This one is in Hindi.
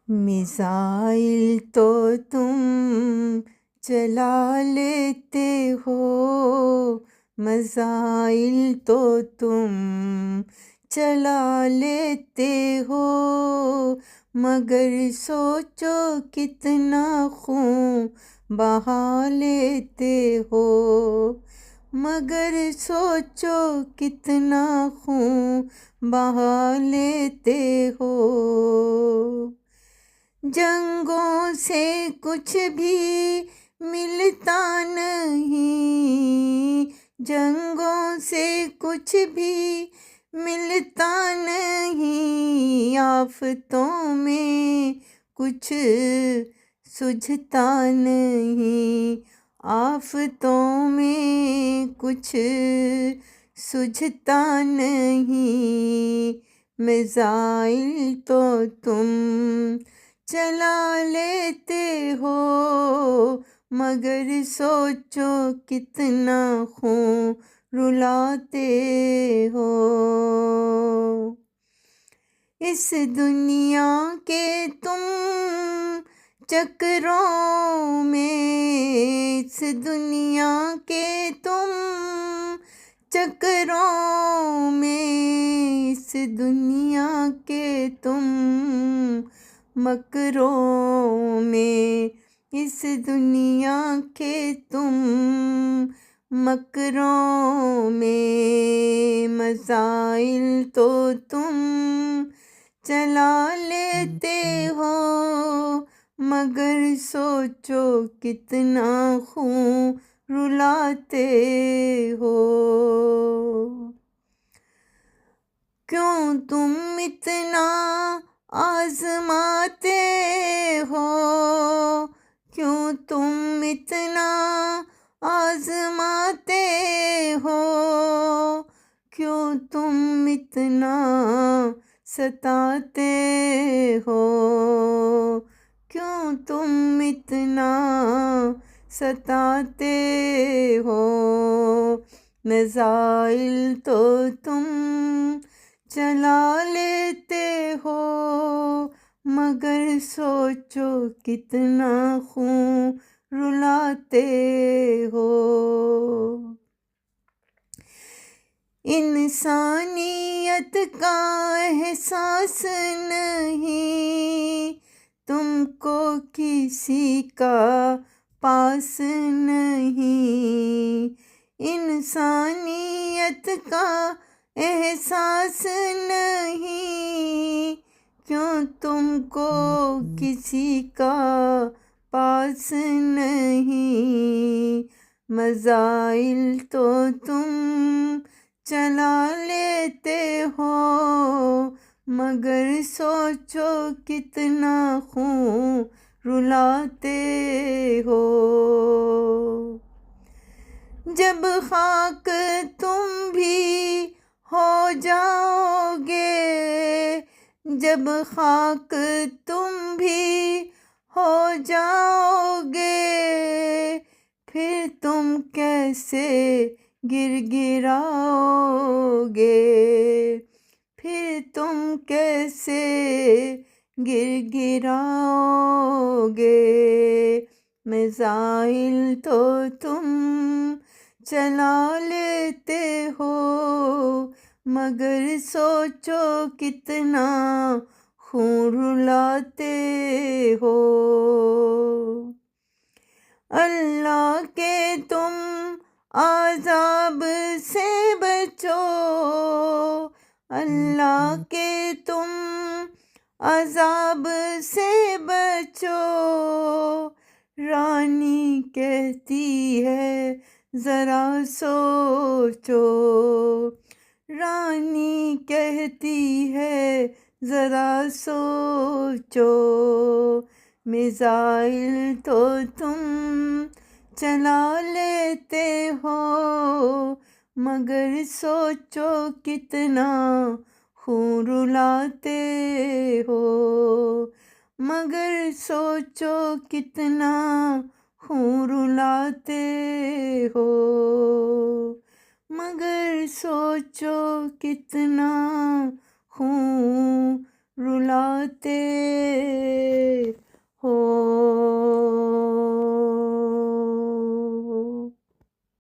मिसाइल तो तुम चला लेते हो, मसाइल तो तुम चला लेते हो, मगर सोचो कितना खून बहा लेते हो, मगर सोचो कितना खून बहा लेते हो। जंगों से कुछ भी मिलता नहीं, जंगों से कुछ भी मिलता नहीं, आफतों में कुछ सुझता नहीं, आफतों में कुछ सुझता नहीं। मिसाइल तो तुम चला लेते हो, मगर सोचो कितना खून रुलाते हो। इस दुनिया के तुम चक्करों में, इस दुनिया के तुम चक्करों में, इस दुनिया के तुम मकरों में, इस दुनिया के तुम मकरों में। मसाइल तो तुम चला लेते हो, मगर सोचो कितना खून रुलाते हो। क्यों तुम इतना आजमाते हो, क्यों तुम इतना आजमाते हो, क्यों तुम इतना सताते हो, क्यों तुम इतना सताते हो। मिसाइल तो तुम चला लेते हो, मगर सोचो कितना खून रुलाते हो। इंसानियत का एहसास नहीं तुमको किसी का पास नहीं, इंसानियत का एहसास नहीं, क्यों तुमको किसी का पास नहीं। मसाइल तो तुम चला लेते हो, मगर सोचो कितना खून रुलाते हो। जब खाक तुम भी हो जाओगे, जब खाक तुम भी हो जाओगे, फिर तुम कैसे गिड़गिड़ाओगे, फिर तुम कैसे गिड़गिड़ाओगे। मिसाइल तो तुम चला लेते हो, मगर सोचो कितना खून रुलाते हो। अल्लाह के तुम आज़ाब से बचो, अल्लाह के तुम अज़ाब से बचो। रानी कहती है ज़रा सोचो, रानी कहती है ज़रा सोचो। मिसाइल तो तुम चला लेते हो, मगर सोचो कितना खून रुलाते हो, मगर सोचो कितना खून रुलाते हो, मगर सोचो कितना खून रुलाते